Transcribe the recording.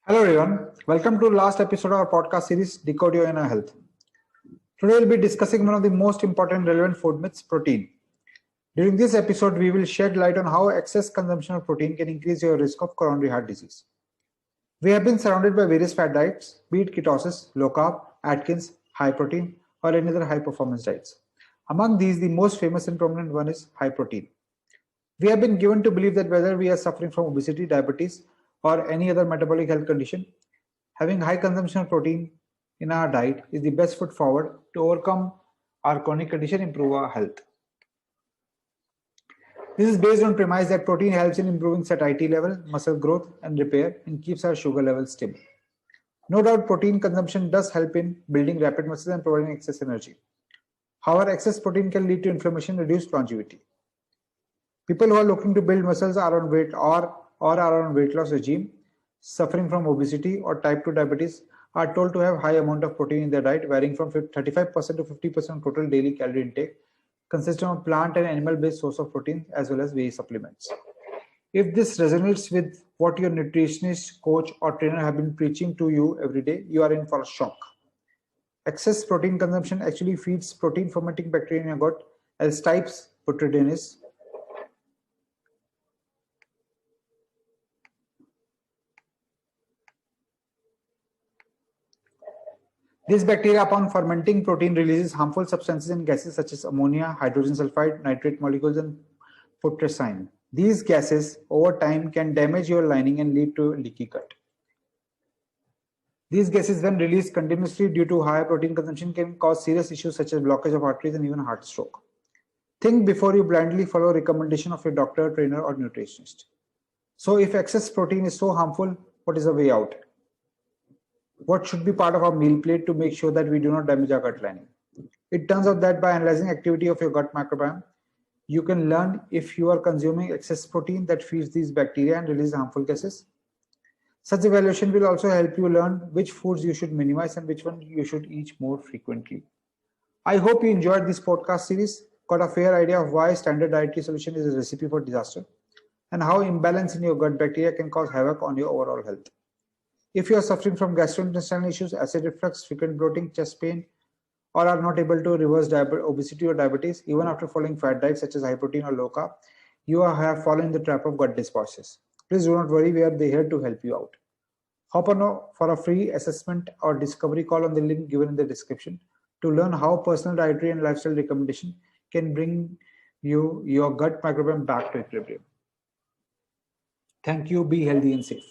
Hello everyone, welcome to the last episode of our podcast series Decode Your Inner Health. Today we'll be discussing one of the most important relevant food myths, protein. During this episode, we will shed light on how excess consumption of protein can increase your risk of coronary heart disease. We have been surrounded by various fat diets, be it ketosis, low carb, Atkins, high protein, or any other high performance diets. Among these, the most famous and prominent one is high protein. We have been given to believe that whether we are suffering from obesity, diabetes, or any other metabolic health condition, having high consumption of protein in our diet is the best foot forward to overcome our chronic condition, improve our health. This is based on premise that protein helps in improving satiety level, muscle growth and repair, and keeps our sugar levels stable. No doubt protein consumption does help in building rapid muscles and providing excess energy. However, excess protein can lead to inflammation and reduced longevity. People who are looking to build muscles are on weight or are on weight loss regime, suffering from obesity or type 2 diabetes are told to have high amount of protein in their diet, varying from 35% to 50% total daily calorie intake, consisting of plant and animal-based source of protein as well as whey supplements. If this resonates with what your nutritionist, coach, or trainer have been preaching to you every day, you are in for a shock. Excess protein consumption actually feeds protein fermenting bacteria in your gut as types Botrytis. This bacteria, upon fermenting protein, releases harmful substances and gases such as ammonia, hydrogen sulfide, nitrate molecules, and putrescine. These gases, over time, can damage your lining and lead to leaky gut. These gases, when released continuously due to high protein consumption, can cause serious issues such as blockage of arteries and even heart stroke. Think before you blindly follow recommendation of your doctor, trainer, or nutritionist. So, if excess protein is so harmful, what is the way out? What should be part of our meal plate to make sure that we do not damage our gut lining? It turns out that by analyzing activity of your gut microbiome, you can learn if you are consuming excess protein that feeds these bacteria and release harmful gases. Such evaluation will also help you learn which foods you should minimize and which one you should eat more frequently. I hope you enjoyed this podcast series, got a fair idea of why standard dietary solution is a recipe for disaster, and how imbalance in your gut bacteria can cause havoc on your overall health. If you are suffering from gastrointestinal issues, acid reflux, frequent bloating, chest pain, or are not able to reverse obesity or diabetes, even after following fat diets such as high protein or low carb, you have fallen in the trap of gut dysbiosis. Please do not worry, we are here to help you out. Hop on for a free assessment or discovery call on the link given in the description to learn how personal dietary and lifestyle recommendation can bring your gut microbiome back to equilibrium. Thank you, be healthy and safe.